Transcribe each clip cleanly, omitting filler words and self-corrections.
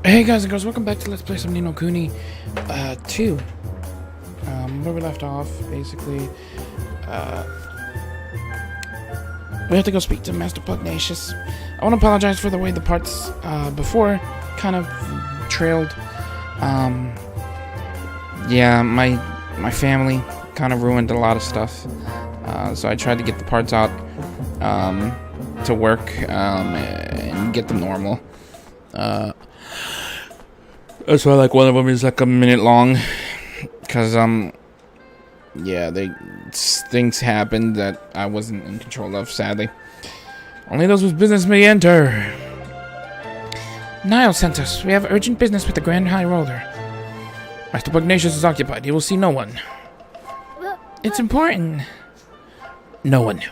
Hey guys and girls, welcome back to Let's Play some Kuni 2. Where we left off, basically, we have to go speak to Master Pugnacious. I want to apologize for the way the parts before kind of trailed. Yeah, my family kind of ruined a lot of stuff, so I tried to get the parts out to work and get them normal. That's why, like, one of them is like a minute long, because yeah, things happened that I wasn't in control of, sadly. Only those with business may enter. Niall sent us. We have urgent business with the Grand High Roller. Master Pugnacious is occupied. He will see no one. It's important. No one.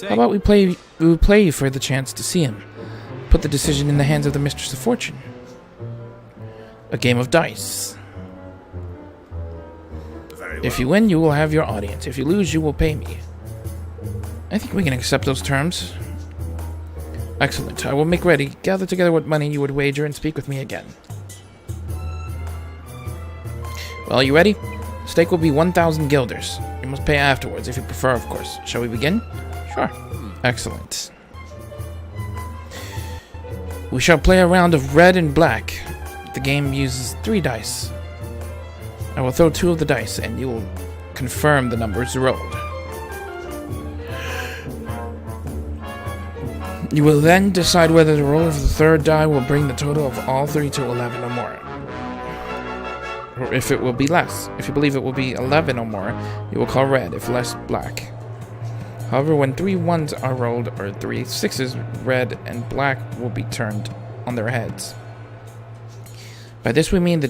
How about we play for the chance to see him? Put the decision in the hands of the Mistress of Fortune. A game of dice. If you win, you will have your audience. If you lose, you will pay me. I think we can accept those terms. Excellent. I will make ready. Gather together what money you would wager and speak with me again. Well, you ready? Stake will be 1,000 guilders. You must pay afterwards, if you prefer, of course. Shall we begin? Sure. Excellent. We shall play a round of red and black. The game uses 3 dice. I will throw 2 of the dice, and you will confirm the numbers rolled. You will then decide whether the roll of the 3rd die will bring the total of all 3 to 11 or more. Or if it will be less. If you believe it will be 11 or more, you will call red, if less, black. However, when 3 ones are rolled, or 3 sixes, red and black will be turned on their heads. By this we mean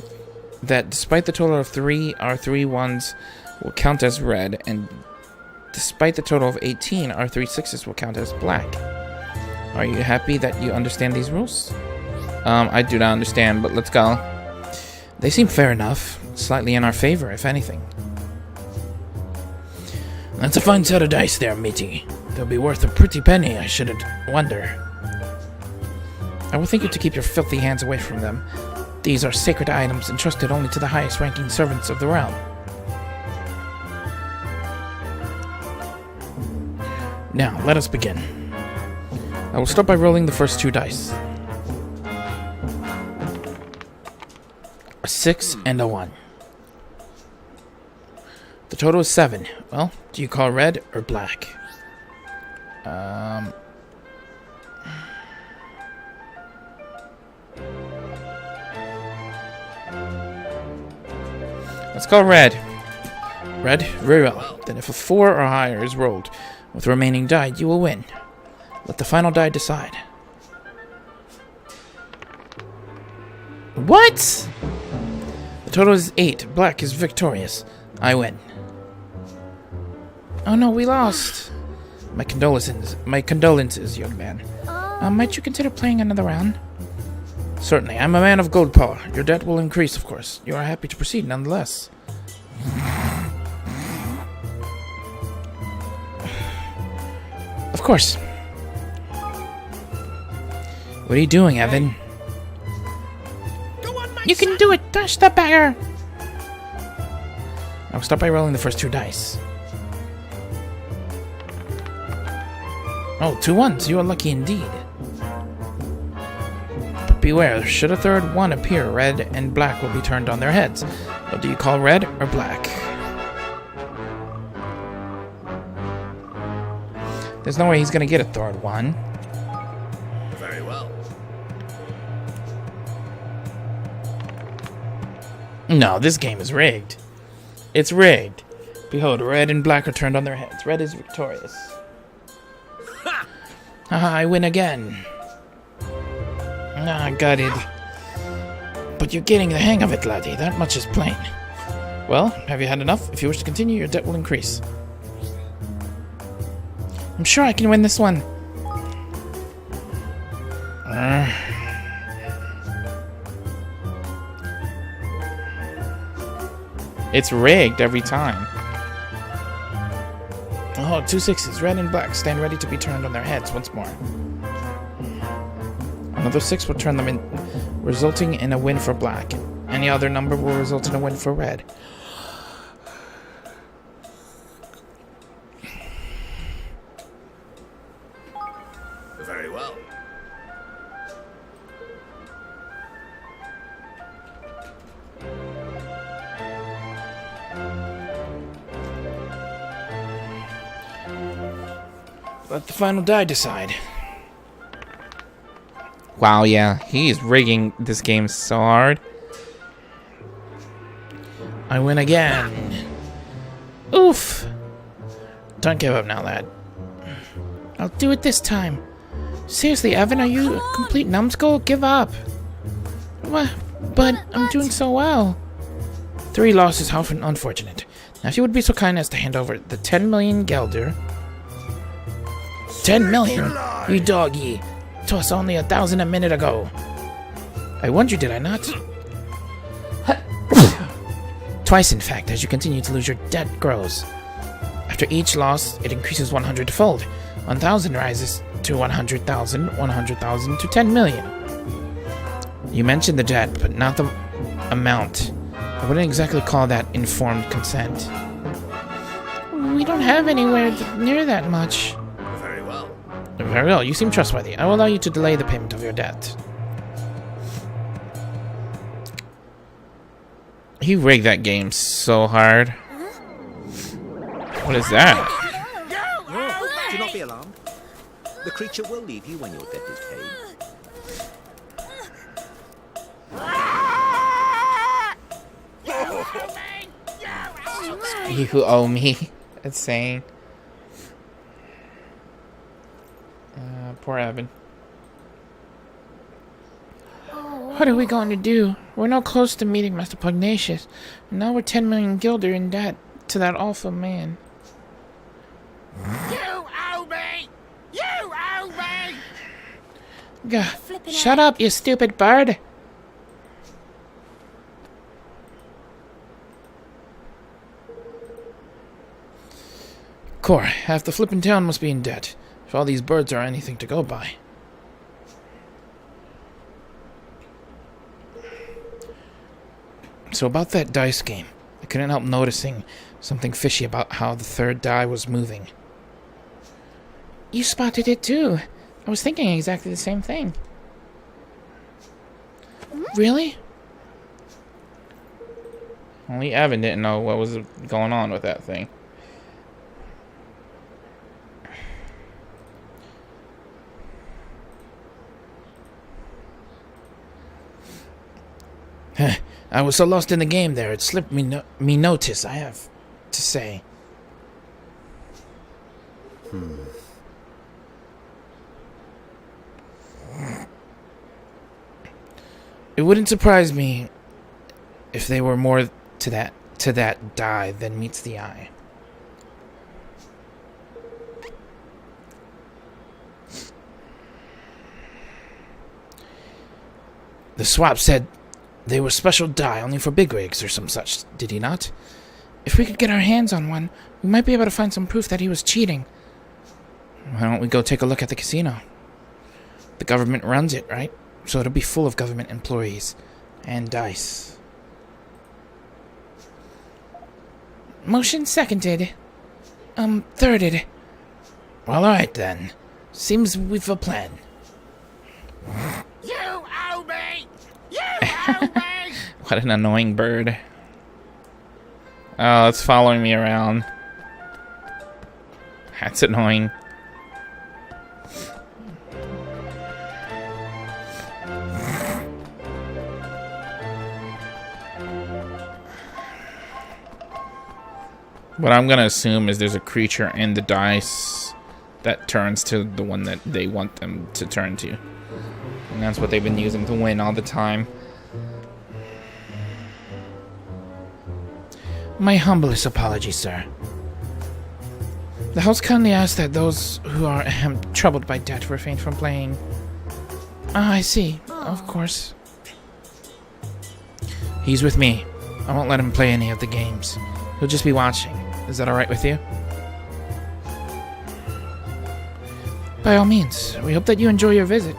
that despite the total of 3, our 3 ones will count as red, and despite the total of 18, our 3 sixes will count as black. Are you happy that you understand these rules? I do not understand, but let's go. They seem fair enough, slightly in our favor, if anything. That's a fine set of dice there, matey. They'll be worth a pretty penny, I shouldn't wonder. I will thank you to keep your filthy hands away from them. These are sacred items entrusted only to the highest-ranking servants of the realm. Now, let us begin. I will start by rolling the first 2 dice. A 6 and a 1. The total is 7. Well, do you call red or black? Let's call red. Red? Very well. Then if a 4 or higher is rolled with the remaining die, you will win. Let the final die decide. What? The total is 8. Black is victorious. I win. Oh no, we lost. My condolences, young man. Might you consider playing another round? Certainly, I'm a man of gold power. Your debt will increase, of course. You are happy to proceed, nonetheless. Of course. What are you doing, Evan? You can do it! Dash the bagger! I will start by rolling the first 2 dice. Oh, 2 ones. You are lucky indeed. But beware, should a 3rd one appear, red and black will be turned on their heads. But do you call red or black? There's no way he's gonna get a 3rd one. Very well. No, this game is rigged. It's rigged. Behold, red and black are turned on their heads. Red is victorious. Haha, I win again. Ah, got it. But you're getting the hang of it, laddie. That much is plain. Well, have you had enough? If you wish to continue, your debt will increase. I'm sure I can win this one. It's rigged every time. Oh, 2 sixes, red and black, stand ready to be turned on their heads once more. On Another 6 will turn them in, resulting in a win for black. Any other number will result in a win for red. Very well. Let the final die decide. Wow, yeah, he's rigging this game so hard. I win again. Oof. Don't give up now, lad. I'll do it this time. Seriously, Evan, are you a complete numbskull? Give up. What? But I'm doing so well. 3 losses, how unfortunate. Now, if you would be so kind as to hand over the 10 million Gelder. 10 million? You doggy. It was only 1,000 a minute ago. I warned you, did I not? Twice, in fact, as you continue to lose, your debt grows. After each loss, it increases 100-fold. 1,000 rises to 100,000, 100,000 to 10 million. You mentioned the debt, but not the amount. I wouldn't exactly call that informed consent. We don't have anywhere near that much. Very well. Very well, you seem trustworthy. I will allow you to delay the payment of your debt. He rigged that game so hard. What is that? Oh, do not be alarmed. The creature will leave you when your debt is paid. You who owe me. It's saying. Poor Evan. What are we going to do? We're now close to meeting Master Pugnacious. And now we're 10 million Gilder in debt to that awful man. You owe me! You owe me! Shut up, you stupid bird! Core, half the flippin' town must be in debt, if all these birds are anything to go by. So about that dice game, I couldn't help noticing something fishy about how the third die was moving. You spotted it too. I was thinking exactly the same thing. Really? Only Evan didn't know what was going on with that thing. I was so lost in the game there, it slipped me notice, I have to say. It wouldn't surprise me if they were more to that die than meets the eye. The swap said they were special die only for bigwigs or some such, did he not? If we could get our hands on one, we might be able to find some proof that he was cheating. Why don't we go take a look at the casino? The government runs it, right? So it'll be full of government employees. And dice. Motion seconded. Thirded. Well, alright then. Seems we've a plan. You owe me! You owe me! What an annoying bird. Oh, it's following me around. That's annoying. What I'm gonna assume is there's a creature in the dice that turns to the one that they want them to turn to. And that's what they've been using to win all the time. My humblest apologies, sir. The house kindly asks that those who are troubled by debt refrain from playing. Ah, I see. Of course. He's with me. I won't let him play any of the games. He'll just be watching. Is that alright with you? By all means. We hope that you enjoy your visit.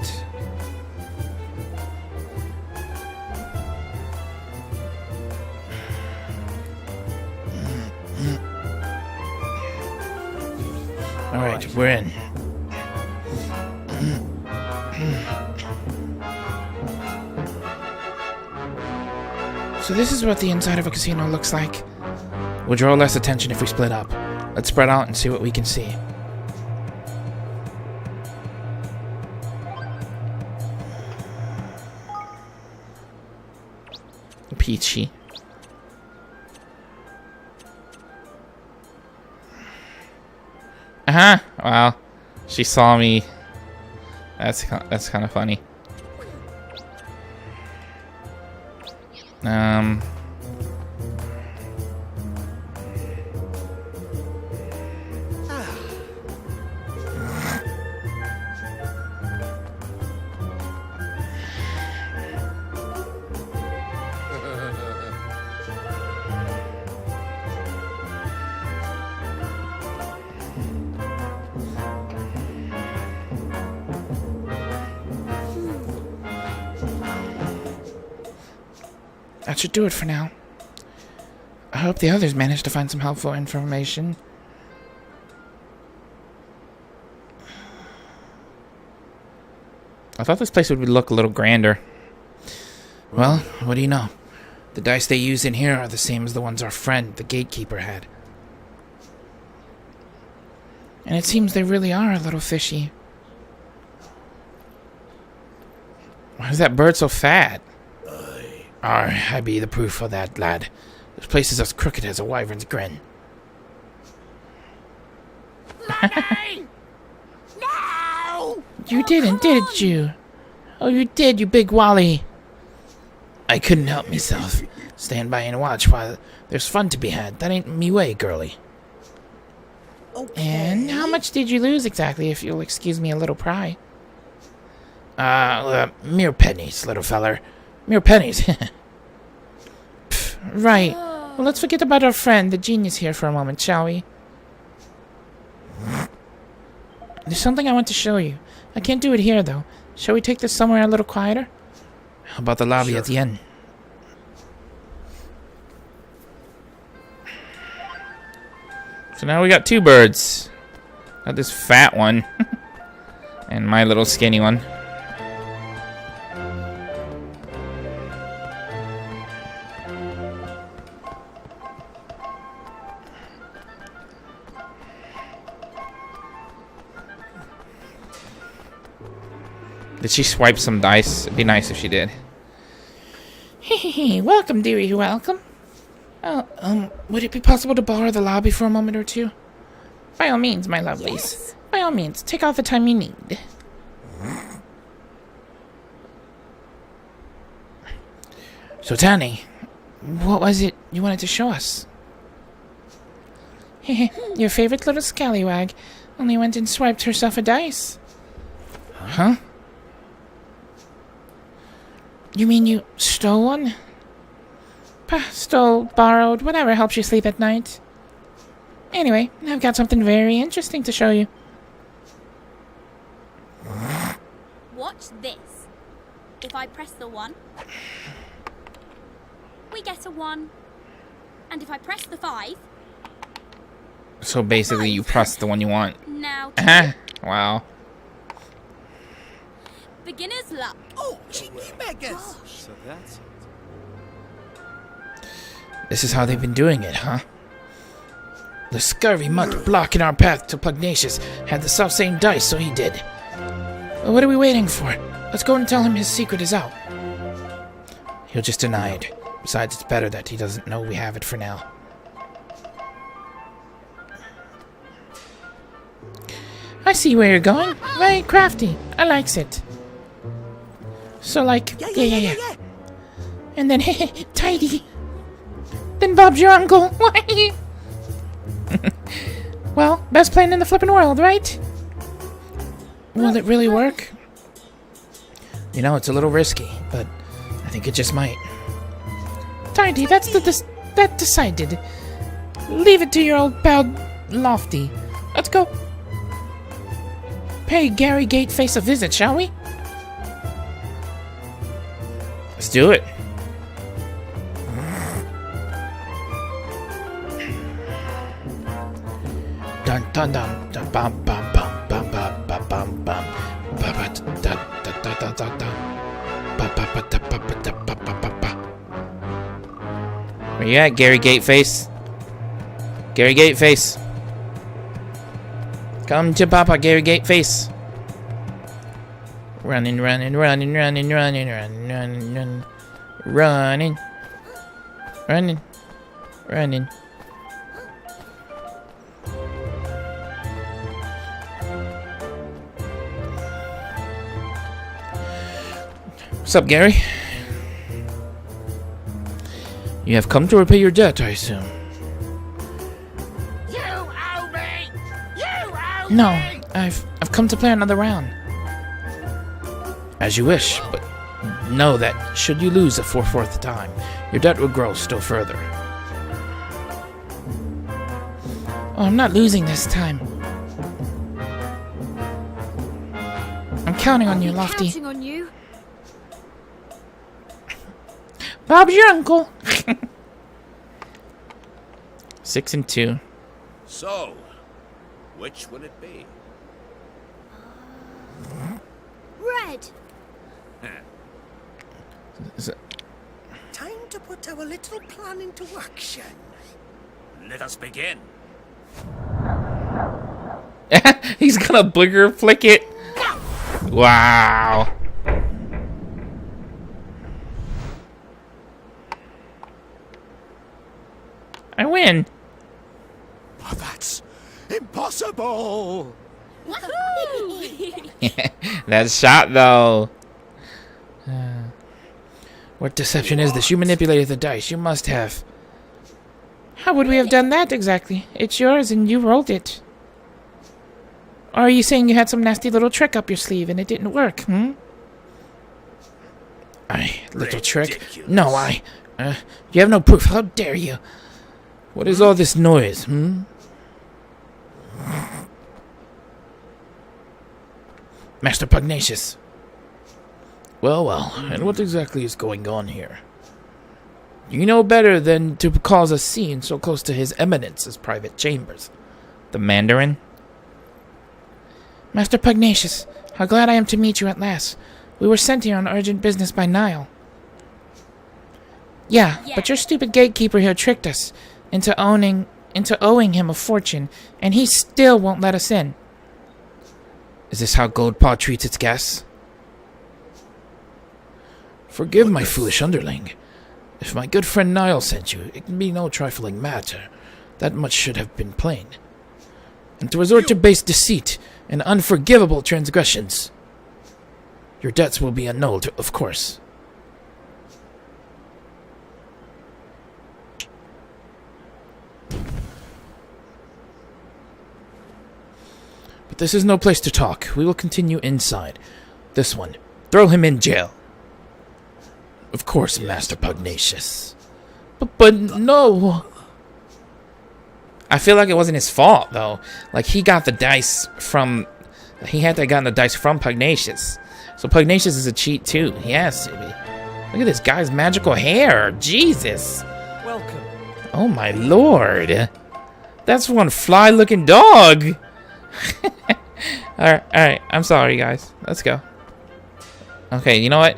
We're in. So this is what the inside of a casino looks like. We'll draw less attention if we split up. Let's spread out and see what we can see. Peachy. Wow. She saw me. That's kind of funny. That should do it for now. I hope the others manage to find some helpful information. I thought this place would look a little grander. Well, what do you know? The dice they use in here are the same as the ones our friend, the gatekeeper, had. And it seems they really are a little fishy. Why is that bird so fat? I be the proof of that, lad. This place is as crooked as a wyvern's grin. Mummy! No! You didn't, did you? Oh, you did, you big wally. I couldn't help myself. Stand by and watch while there's fun to be had. That ain't me way, girlie. Okay. And how much did you lose exactly, if you'll excuse me a little pry? Mere pennies, little feller. Mere pennies. Pff, right. Well, let's forget about our friend, the genius here, for a moment, shall we? There's something I want to show you. I can't do it here, though. Shall we take this somewhere a little quieter? How about the lobby at the end? So now we got two birds. Got this fat one. And my little skinny one. Did she swipe some dice? It'd be nice if she did. Hehehe, welcome, dearie, welcome. Oh, would it be possible to borrow the lobby for a moment or two? By all means, my lovelies. Yes. By all means, take all the time you need. So, Tani, what was it you wanted to show us? Hehe, your favorite little scallywag only went and swiped herself a dice. Huh? You mean you stole one? Stole, borrowed, whatever helps you sleep at night. Anyway, I've got something very interesting to show you. Watch this. If I press the 1, we get a 1. And if I press the 5... So basically you press the one you want. Now, Wow. beginner's luck. Oh, cheeky beggars! Gosh. So that's it. This is how they've been doing it, huh? The scurvy mutt blocking our path to Pugnacious had the self-same dice, so he did. Well, what are we waiting for? Let's go and tell him his secret is out. He'll just deny it. Besides, it's better that he doesn't know we have it for now. I see where you're going. Very crafty. I likes it. So, like, yeah. And then, tidy. Then Bob's your uncle. Why? Well, best plan in the flippin' world, right? Will it really work? You know, it's a little risky, but I think it just might. Tidy, that's that decided. Leave it to your old pal Lofty. Let's go. Pay Gary Gateface a visit, shall we? Let's do it. Dun dun dun dun bum bum bum. Where you at, Gary Gateface? Gary Gateface. Come to Papa, Gary Gateface. Running, running, running, running, running, running, running, running, running, running, running. What's up, Gary? You have come to repay your debt, I assume. You owe me! You owe No, me! I've come to play another round. As you wish, but know that should you lose a fourth time, your debt will grow still further. Oh, I'm not losing this time. I'm counting on you, Lofty. Counting on you. Bob's your uncle. 6 and 2. So, which will it be? Red. Time to put our little plan into action. Let us begin. He's gonna booger flick it. Wow. I win. Oh, that's impossible! That shot, though. What deception is this? You manipulated the dice. You must have. How would we have done that exactly? It's yours and you rolled it. Or are you saying you had some nasty little trick up your sleeve and it didn't work, hmm? Little trick? No, you have no proof. How dare you? What is all this noise, hmm? Master Pugnacious. Well, and what exactly is going on here? You know better than to cause a scene so close to His Eminence's private chambers. The Mandarin? Master Pugnacious, how glad I am to meet you at last. We were sent here on urgent business by Niall. Yeah, but your stupid gatekeeper here tricked us into owing him a fortune, and he still won't let us in. Is this how Goldpaw treats its guests? Forgive my foolish underling. If my good friend Niall sent you, it can be no trifling matter. That much should have been plain. And to resort to base deceit and unforgivable transgressions, your debts will be annulled, of course. But this is no place to talk. We will continue inside. This one. Throw him in jail. Of course, Master Pugnacious. But no. I feel like it wasn't his fault, though. Like, he got the dice from... He had to have gotten the dice from Pugnacious. So Pugnacious is a cheat, too. He has to be. Look at this guy's magical hair. Jesus. Welcome. Oh, my lord. That's one fly-looking dog. Alright. I'm sorry, guys. Let's go. Okay, you know what?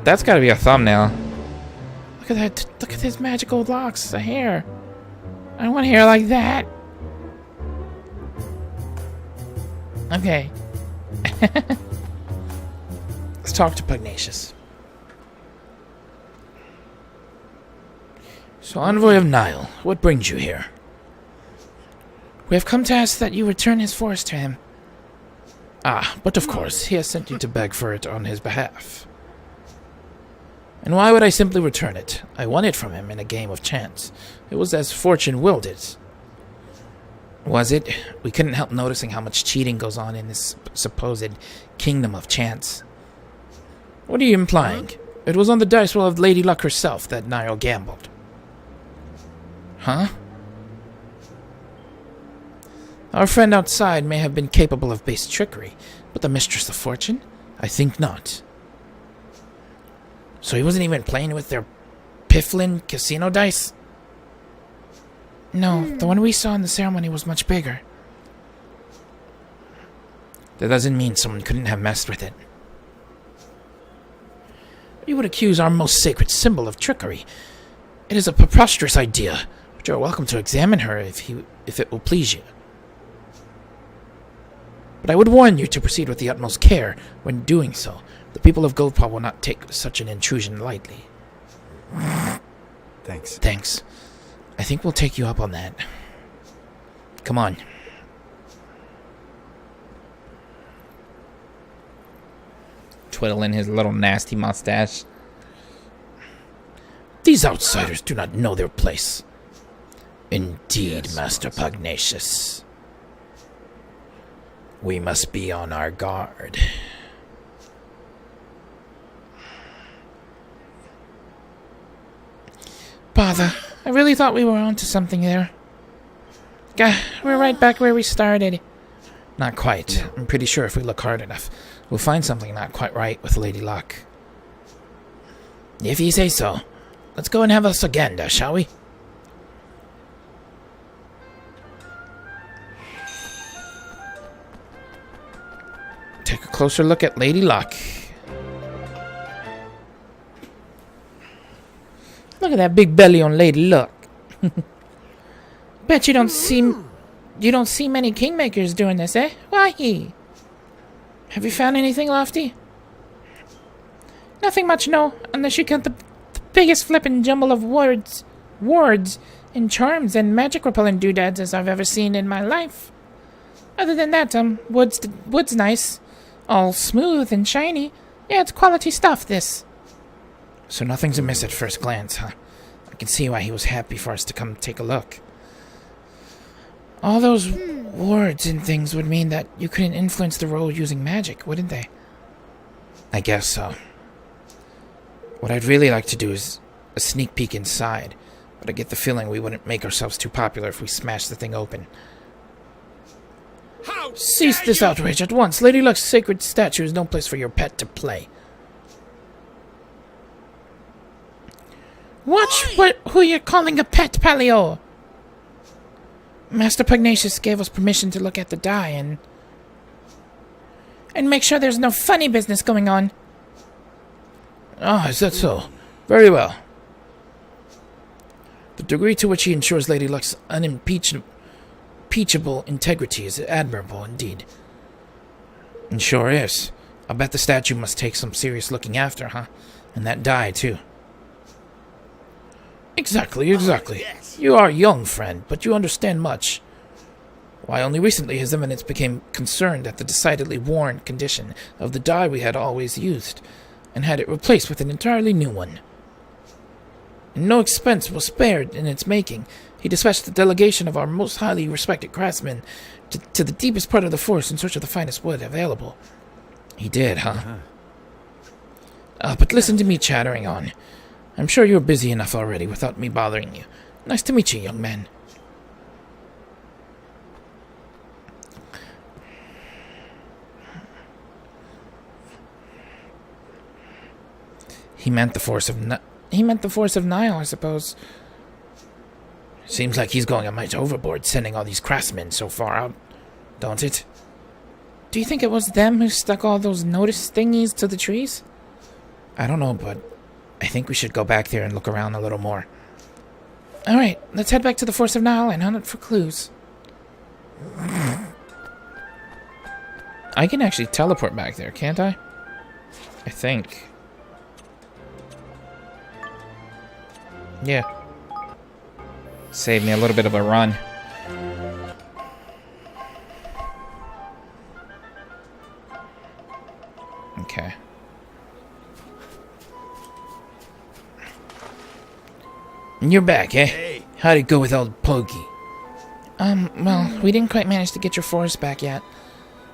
That's gotta be a thumbnail. Look at that. Look at his magical locks. The hair. I don't want hair like that. Okay. Let's talk to Pugnacious. So, Envoy of Niall, what brings you here? We have come to ask that you return his forest to him. Ah, but of course, he has sent you to beg for it on his behalf. And why would I simply return it? I won it from him in a game of chance. It was as fortune willed it. Was it? We couldn't help noticing how much cheating goes on in this supposed kingdom of chance. What are you implying? It was on the dice roll of Lady Luck herself that Niall gambled. Huh? Our friend outside may have been capable of base trickery, but the Mistress of Fortune? I think not. So he wasn't even playing with their pifflin casino dice? No, the one we saw in the ceremony was much bigger. That doesn't mean someone couldn't have messed with it. You would accuse our most sacred symbol of trickery. It is a preposterous idea, but you are welcome to examine her if it will please you. But I would warn you to proceed with the utmost care when doing so. The people of Goldpaw will not take such an intrusion lightly. Thanks. Thanks. I think we'll take you up on that. Come on. Twiddling his little nasty mustache. These outsiders do not know their place. Indeed, yes, Master Pugnacious. We must be on our guard. Bother. I really thought we were onto something there. We're right back where we started. Not quite. I'm pretty sure if we look hard enough, we'll find something not quite right with Lady Luck. If you say so. Let's go and have us a gander, shall we? Take a closer look at Lady Luck. Look at that big belly on Lady Luck. Bet you don't see many kingmakers doing this, eh? Why? Have you found anything, Lofty? Nothing much, no, unless you count the biggest flippin' jumble of wards, and charms and magic repellent doodads as I've ever seen in my life. Other than that, wood's nice. All smooth and shiny. Yeah, it's quality stuff, this. So nothing's amiss at first glance, huh? I can see why he was happy for us to come take a look. All those wards and things would mean that you couldn't influence the role using magic, wouldn't they? I guess so. What I'd really like to do is a sneak peek inside, but I get the feeling we wouldn't make ourselves too popular if we smashed the thing open. Cease this outrage at once. Lady Luck's sacred statue is no place for your pet to play. Watch who you're calling a pet, Palio! Master Pugnacious gave us permission to look at the die and make sure there's no funny business going on. Ah, is that so? Very well. The degree to which he ensures Lady Luck's unimpeachable integrity is admirable indeed. And sure is. I'll bet the statue must take some serious looking after, huh? And that die, too. Exactly. You are young, friend, but you understand much. Why, only recently His Eminence became concerned at the decidedly worn condition of the die we had always used, and had it replaced with an entirely new one. And no expense was spared in its making. He dispatched a delegation of our most highly respected craftsmen to the deepest part of the forest in search of the finest wood available. He did, huh? But listen to me chattering on. I'm sure you're busy enough already without me bothering you. Nice to meet you, young man. He meant the force of Nile, I suppose. Seems like he's going a mite overboard sending all these craftsmen so far out, don't it? Do you think it was them who stuck all those notice thingies to the trees? I don't know, but I think we should go back there and look around a little more. Alright, let's head back to the Force of Nile and hunt for clues. I can actually teleport back there, can't I? I think. Yeah. Save me a little bit of a run. Okay. And you're back, eh? Hey. How'd it go with old Pokey? Well, we didn't quite manage to get your forest back yet.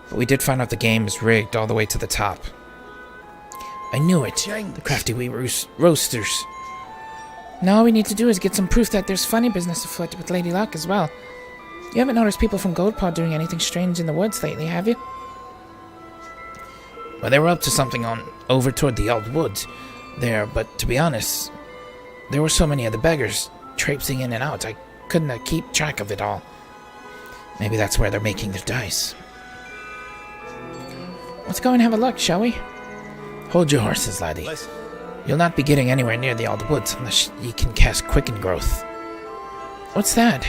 But we did find out the game is rigged all the way to the top. I knew it. The crafty wee roasters. Now all we need to do is get some proof that there's funny business afoot with Lady Luck as well. You haven't noticed people from Goldpaw doing anything strange in the woods lately, have you? Well, they were up to something over toward the old woods there, but to be honest, there were so many of the beggars traipsing in and out, I couldn't keep track of it all. Maybe that's where they're making their dice. Let's go and have a look, shall we? Hold your horses, laddie. Listen. You'll not be getting anywhere near the old woods unless you can cast Quicken Growth. What's that?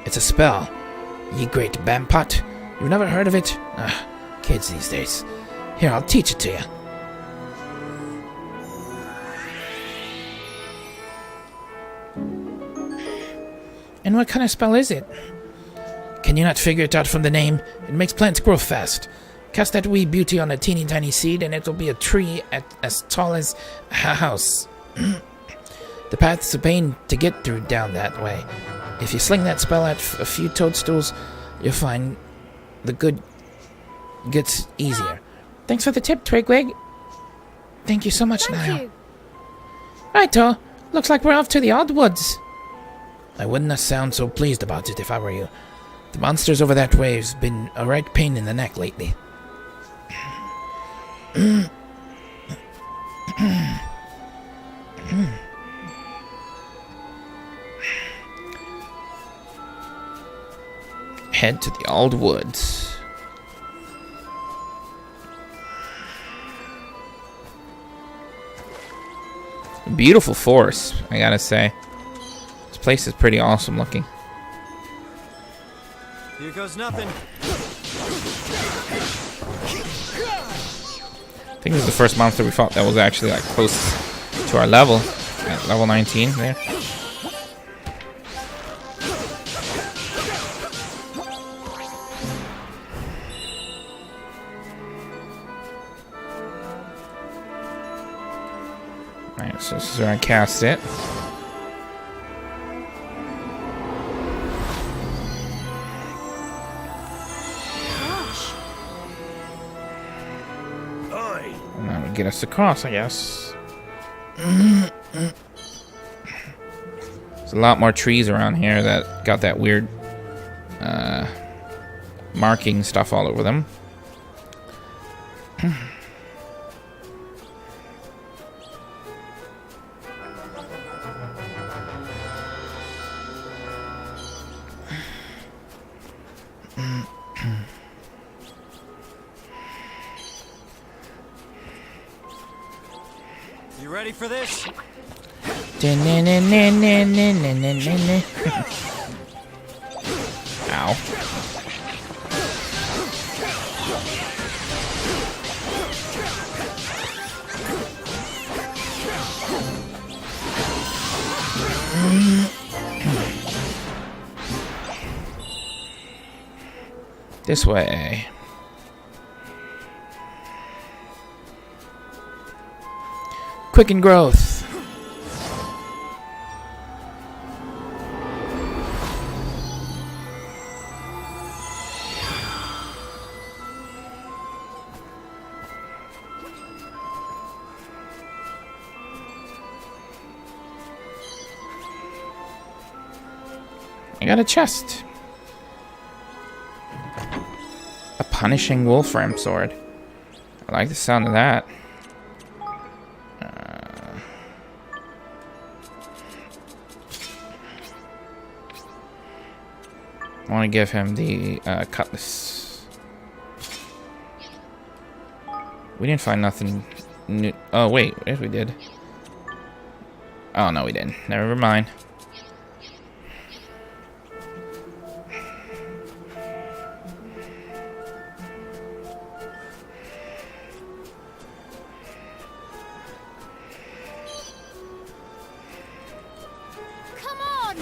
It's a spell. Ye great Bampot. You've never heard of it? Ah, kids these days. Here, I'll teach it to you. And what kind of spell is it? Can you not figure it out from the name? It makes plants grow fast. Cast that wee beauty on a teeny tiny seed and it'll be a tree as tall as a house. The path's a pain to get through down that way. If you sling that spell at a few toadstools, you'll find the good gets easier. Thanks for the tip, Twigwig. Thank you so much, Niall. you. Righto. Looks like we're off to the odd woods. I wouldn't have sound so pleased about it if I were you. The monsters over that way's been a right pain in the neck lately. Head to the old woods. Beautiful forest, I gotta say. This place is pretty awesome looking. Here goes nothing. I think this is the first monster we fought that was actually like close to our level. At level 19 there. Alright, so this is where I cast it. And that would get us across, I guess. There's a lot more trees around here that got that weird marking stuff all over them. You ready for this? Ow. This way. Quicken growth. I got a chest. A punishing wolfram sword. I like the sound of that. I want to give him the cutlass. We didn't find nothing new. Oh, wait. Yes, we did. Oh, no, we didn't. Never mind. Come on!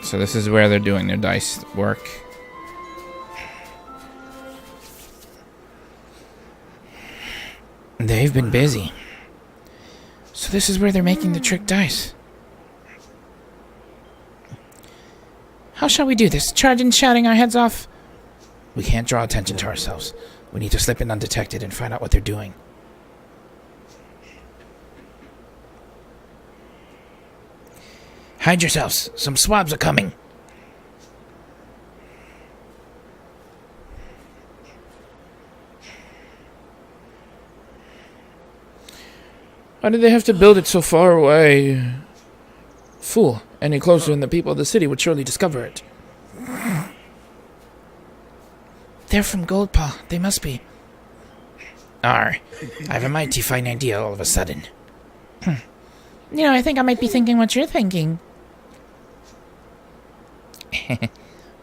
So this is where they're doing their dice work. They've been busy. So this is where they're making the trick dice. How shall we do this? Charging, shouting our heads off? We can't draw attention to ourselves. We need to slip in undetected and find out what they're doing. Hide yourselves. Some swabs are coming. Why did they have to build it so far away? Fool. Any closer and the people of the city would surely discover it. They're from Goldpaw. They must be. I have a mighty fine idea all of a sudden. You know, I think I might be thinking what you're thinking.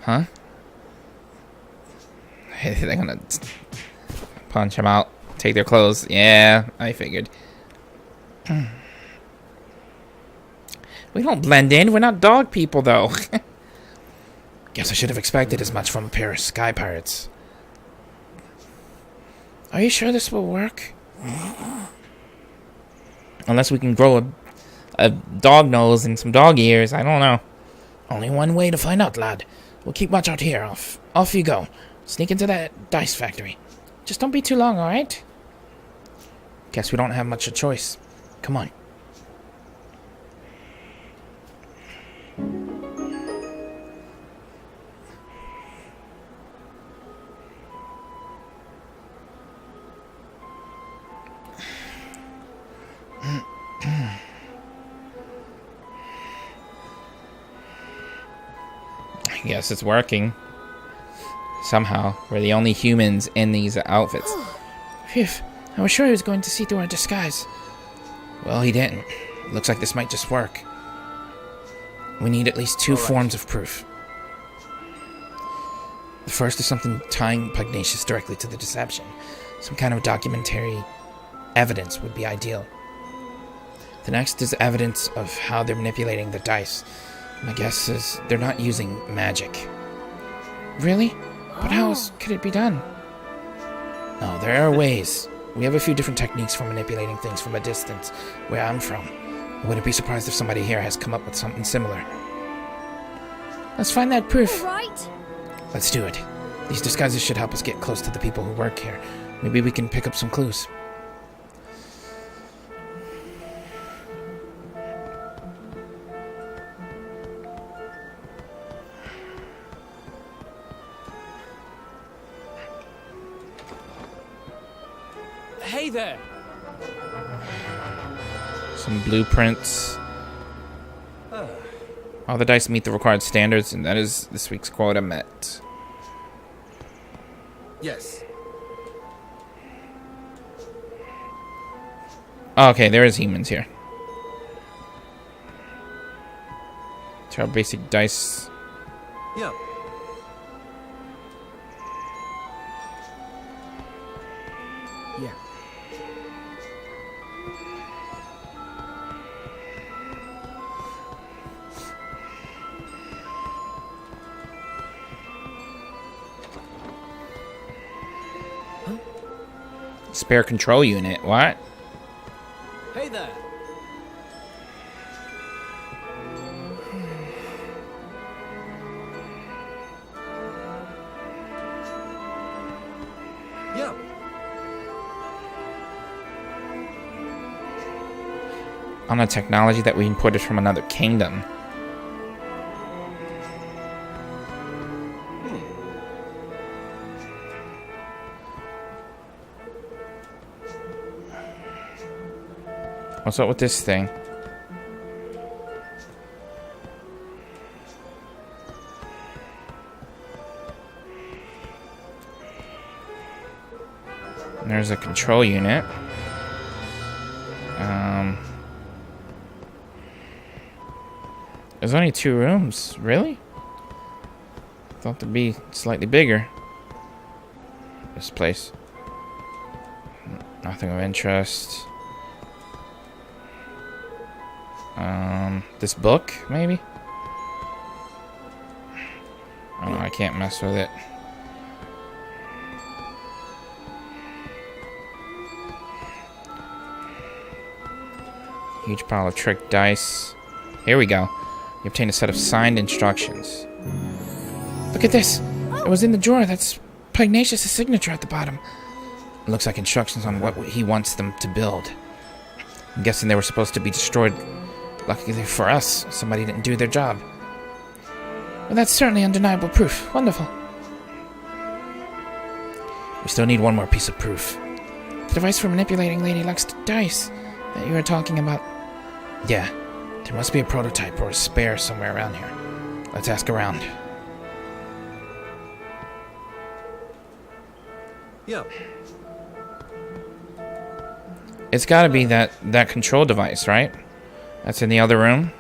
Huh? They're gonna punch them out. Take their clothes. Yeah, I figured. We don't blend in. We're not dog people, though. Guess I should have expected as much from a pair of sky pirates. Are you sure this will work? Unless we can grow a dog nose and some dog ears. I don't know. Only one way to find out, lad. We'll keep watch out here. Off you go. Sneak into that dice factory. Just don't be too long, alright? Guess we don't have much of a choice. Come on. I guess it's working. Somehow. We're the only humans in these outfits. Phew. I was sure he was going to see through our disguise. Well, he didn't. Looks like this might just work. We need at least two forms of proof. The first is something tying Pugnacious directly to the deception. Some kind of documentary evidence would be ideal. The next is evidence of how they're manipulating the dice. My guess is they're not using magic. Really? But how else could it be done? No, there are ways. We have a few different techniques for manipulating things from a distance where I'm from. I wouldn't be surprised if somebody here has come up with something similar. Let's find that proof. Right. Let's do it. These disguises should help us get close to the people who work here. Maybe we can pick up some clues. Hey there. Some blueprints. All the dice meet the required standards, and that is this week's quota met. Yes. Oh, okay, there is humans here. To our basic dice. Yeah. Yeah. Spare control unit. What? Hey there. Yeah. On a technology that we imported from another kingdom. What's up with this thing? There's a control unit. There's only 2 rooms. Really? Thought to be slightly bigger. This place. Nothing of interest. This book, maybe? can't mess with it. Huge pile of trick dice. Here we go. You obtain a set of signed instructions. Look at this. It was in the drawer. That's Pugnacious' signature at the bottom. It looks like instructions on what he wants them to build. I'm guessing they were supposed to be destroyed. Luckily for us, somebody didn't do their job. Well, that's certainly undeniable proof. Wonderful. We still need one more piece of proof. The device for manipulating Lady Luck's dice that you were talking about. Yeah, there must be a prototype or a spare somewhere around here. Let's ask around. Yeah. It's gotta be that control device, right? That's in the other room.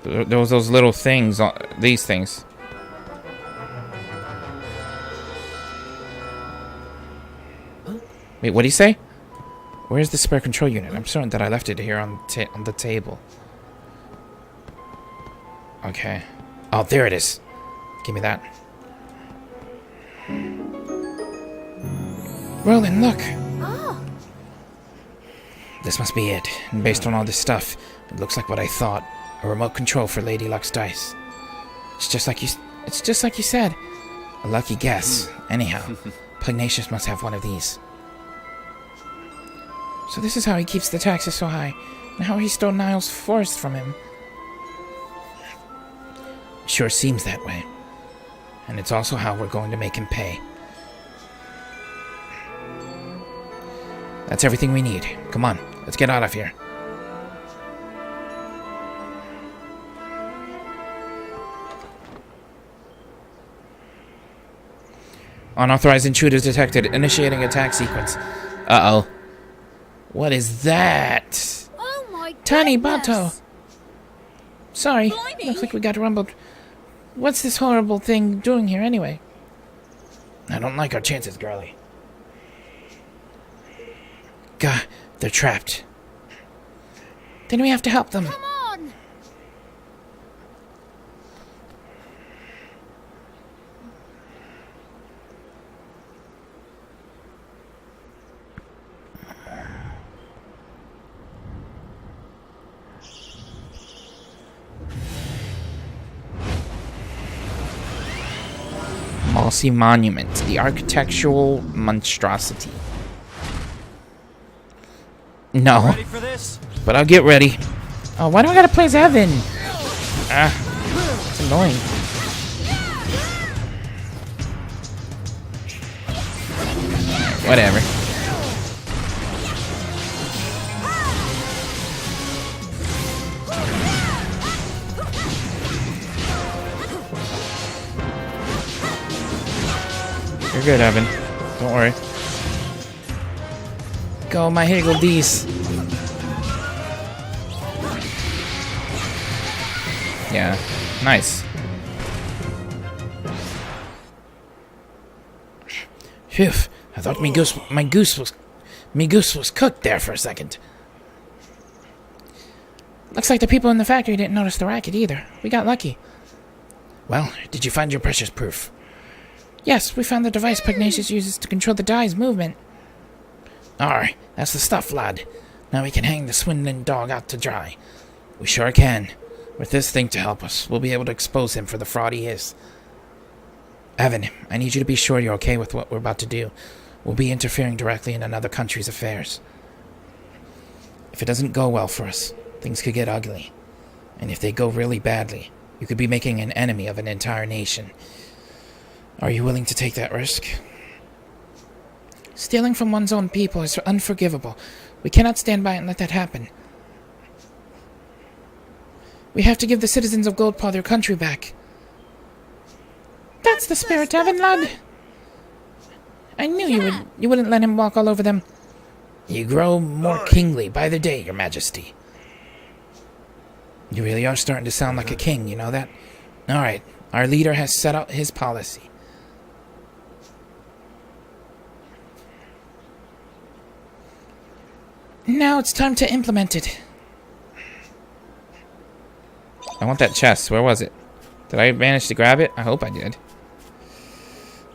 There was those little things, these things. Wait, what did he say? Where's the spare control unit? I'm certain that I left it here on the table. Okay. Oh, there it is. Give me that. Roland, look. Oh, This must be it. And based on all this stuff, it looks like what I thought. A remote control for Lady Luck's dice. It's just like you said. A lucky guess. Anyhow, Pugnacious must have one of these. So this is how he keeps the taxes so high, and how he stole Niall's forest from him. Sure seems that way. And it's also how we're going to make him pay. That's everything we need. Come on, let's get out of here. Unauthorized intruders detected. Initiating attack sequence. Uh-oh. What is that? oh my Tiny goodness. Bato. Sorry, Blimey. looks like we got rumbled. What's this horrible thing doing here anyway? I don't like our chances, girlie. God, they're trapped. Then we have to help them. Come on. Mossy Monument, the architectural monstrosity. No, Ready for this? but I'll get ready. Oh, why do I gotta play as Evan? It's annoying. Whatever. You're good, Evan. Don't worry. Go, my Hegel D's. Yeah, nice. Phew, I thought my goose was cooked there for a second. Looks like the people in the factory didn't notice the racket either. We got lucky. Well, did you find your precious proof? Yes, we found the device Pugnacious uses to control the die's movement. Alright, that's the stuff, lad. Now we can hang the swindling dog out to dry. We sure can. With this thing to help us, we'll be able to expose him for the fraud he is. Evan, I need you to be sure you're okay with what we're about to do. We'll be interfering directly in another country's affairs. If it doesn't go well for us, things could get ugly. And if they go really badly, you could be making an enemy of an entire nation. Are you willing to take that risk? Stealing from one's own people is unforgivable. We cannot stand by and let that happen. We have to give the citizens of Goldpaw their country back. That's the spirit, Evan, lad. I knew you wouldn't let him walk all over them. You grow more kingly by the day, your majesty. You really are starting to sound like a king, you know that? Alright, our leader has set out his policy. Now it's time to implement it. I want that chest. Where was it? Did I manage to grab it? I hope I did.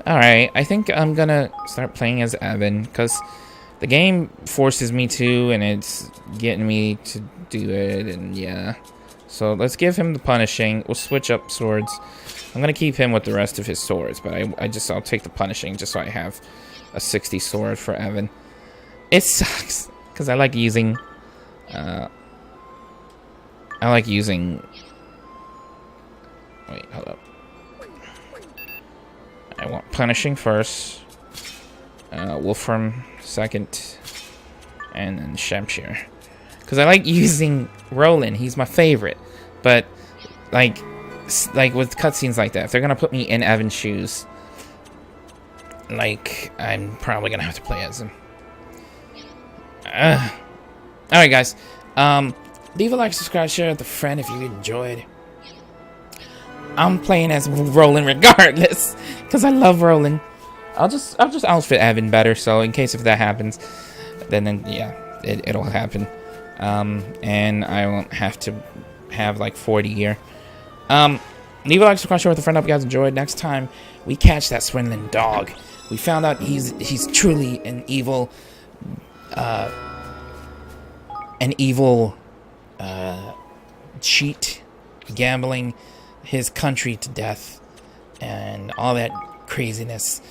Alright, I think I'm gonna start playing as Evan, because the game forces me to, and it's getting me to do it, and yeah. So let's give him the punishing. We'll switch up swords. I'm gonna keep him with the rest of his swords, but I'll take the punishing just so I have a 60 sword for Evan. It sucks, because I like using... Wait, hold up. I want punishing first, Wolfram second, and then Shamshir. Because I like using Roland. He's my favorite. But like with cutscenes like that, if they're gonna put me in Evan's shoes, like I'm probably gonna have to play as him. All right, guys. Leave a like, subscribe, share with a friend if you enjoyed. I'm playing as Roland regardless, because I love Roland. I'll just outfit Evan better, so in case if that happens, then yeah, it'll happen. And I won't have to have like 40 here. Leave a like, subscribe, share with a friend. Hope you guys enjoyed. Next time we catch that swindling dog. We found out he's truly an evil cheat, gambling his country to death, and all that craziness.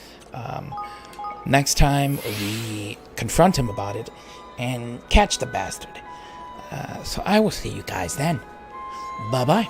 Next time we confront him about it and catch the bastard. So I will see you guys then. Bye bye.